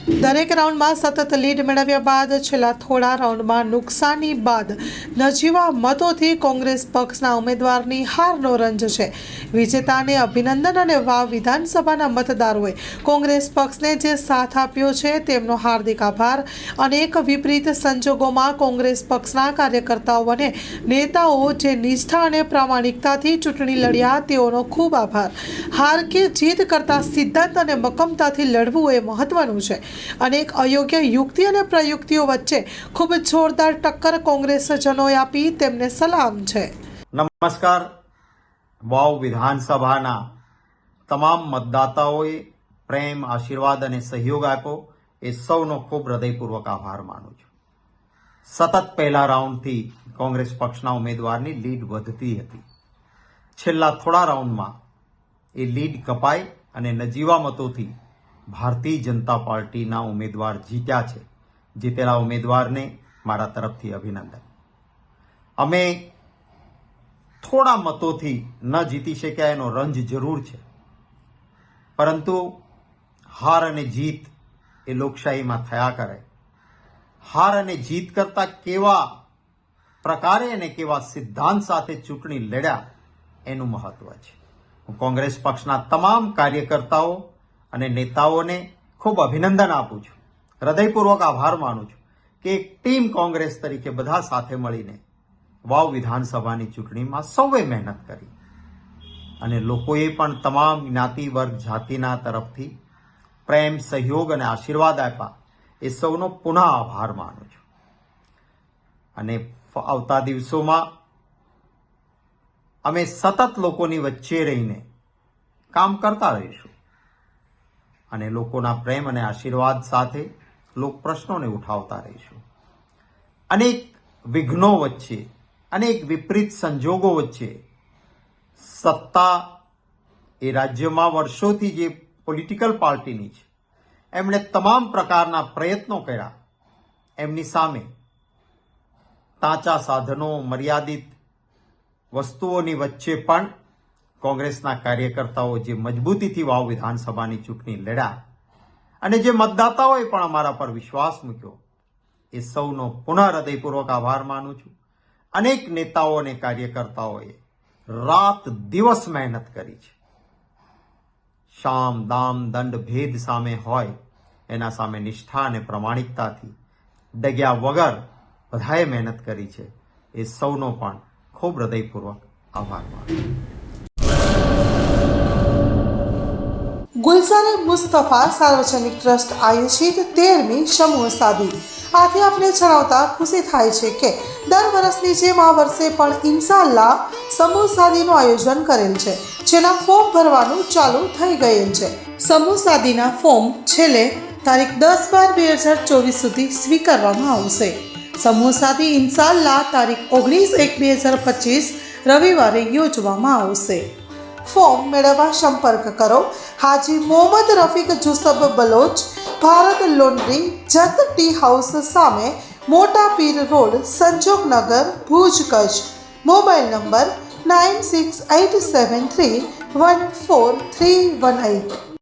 દરેક રાઉન્ડમાં સતત લીડ મેળવ્યા બાદ છેલ્લા થોડા રાઉન્ડમાં નુકસાની બાદ નજીવા મતોથી કોંગ્રેસ પક્ષના ઉમેદવારની હારનો રંજ છે. વિજેતાને અભિનંદન અને વાવ વિધાનસભાના મતદારોએ કોંગ્રેસ પક્ષને જે સાથ આપ્યો છે તેમનો હાર્દિક આભાર. અનેક વિપરીત સંજોગોમાં કોંગ્રેસ પક્ષના કાર્યકર્તાઓ અને નેતાઓ જે નિષ્ઠા અને પ્રામાણિકતાથી ચૂંટણી લડ્યા તેઓનો ખૂબ આભાર. હાર કે જીત કરતાં સિદ્ધાંત અને મક્કમતાથી લડવું એ મહત્વનું છે. અનેક અયોગ્ય યુક્તિ અને પ્રયુક્તિઓ વચ્ચે ખૂબ જોરદાર ટક્કર કોંગ્રેસજનોએ આપી તેમને સલામ છે. નમસ્કાર. વાવ વિધાનસભાના તમામ મતદાતાઓએ પ્રેમ, આશીર્વાદ અને સહયોગ આપ્યો એ સૌનો ખૂબ હૃદયપૂર્વક આભાર માનું છું. સતત પહેલા રાઉન્ડથી કોંગ્રેસ પક્ષના ઉમેદવારની લીડ વધતી હતી. છેલ્લા થોડા રાઉન્ડમાં એ લીડ કપાઈ અને નજીવા મતોથી ભારતીય જનતા પાર્ટીના ઉમેદવાર જીત્યા છે. જીતેલા ઉમેદવારને મારા તરફથી અભિનંદન. અમે થોડા મતોથી ન જીતી શક્યા એનો રંજ જરૂર છે, પરંતુ હાર અને જીત એ લોકશાહીમાં થયા કરે. હાર અને જીત કરતા કેવા પ્રકારે અને કેવા સિદ્ધાંત સાથે ચૂંટણી લડ્યા એનું મહત્વ છે. હું કોંગ્રેસ પક્ષના તમામ કાર્યકર્તાઓ અને નેતાઓને ખૂબ અભિનંદન આપું છું. હૃદયપૂર્વક આભાર માનું છું કે એક ટીમ કોંગ્રેસ તરીકે બધા સાથે મળીને વાવ વિધાનસભાની ચૂંટણીમાં સૌએ મહેનત કરી અને લોકોએ પણ તમામ જ્ઞાતિ, વર્ગ, જાતિના તરફથી પ્રેમ, સહયોગ અને આશીર્વાદ આપ્યા. એ સૌનો પુનઃ આભાર માનું છું. અને આવતા દિવસોમાં અમે સતત લોકોની વચ્ચે રહીને કામ કરતા રહીશું અને લોકોના પ્રેમ અને આશીર્વાદ સાથે લોક પ્રશ્નોને ઉઠાવતા રહીશું. અનેક વિઘ્નો વચ્ચે, અનેક વિપરીત સંજોગો વચ્ચે સત્તા એ રાજ્યમાં વર્ષોથી જે પોલિટિકલ પાર્ટીની છે એમણે તમામ પ્રકારના પ્રયત્નો કર્યા. એમની સામે તાજા સાધનો, મર્યાદિત વસ્તુઓની વચ્ચે પણ કોંગ્રેસના કાર્યકર્તાઓ જે મજબૂતીથી વાવ વિધાનસભાની ચૂંટણી લડ્યા અને જે મતદાતાઓએ પણ અમારા પર વિશ્વાસ મૂક્યો એ સૌનો પુનઃ હૃદયપૂર્વક આભાર માનું છું. અનેક નેતાઓ અને કાર્યકર્તાઓએ રાત દિવસ મહેનત કરી છે. શામ, દામ, દંડ, ભેદ સામે હોય એના સામે નિષ્ઠા અને પ્રમાણિકતાથી ડગ્યા વગર બધાએ મહેનત કરી છે. એ સૌનો પણ ખૂબ હૃદયપૂર્વક આભાર માનું છું. ગુલઝાર મુસ્તફા સાર્વજનિક ટ્રસ્ટ આયોજિત 13મી સમૂહ સાદી. આથી આપને જણાવતા ખુશી થાય છે કે દર વર્ષની જેમ આ વર્ષે પણ ઇન્શાઅલ્લાહ સમૂહ સાદીનું આયોજન કરેલ છે, જેના ફોર્મ ભરવાનું ચાલુ થઈ ગયેલ છે. સમૂહ સાદીના ફોર્મ છેલ્લે તારીખ 10/12/2024 સુધી સ્વીકારવામાં આવશે. સમૂહ સાદી ઇન્શાઅલ્લાહ તારીખ 19/1/2025 રવિવારે યોજવામાં આવશે. ફોર્મ મેળવવા સંપર્ક કરો Haji Mohammad Rafiq Jusab Baloch, Bharat laundry, Jat tea house સામે, Mota Pir road, Sanjognagar, Bhuj, Kutch. Mobile number 9687314318.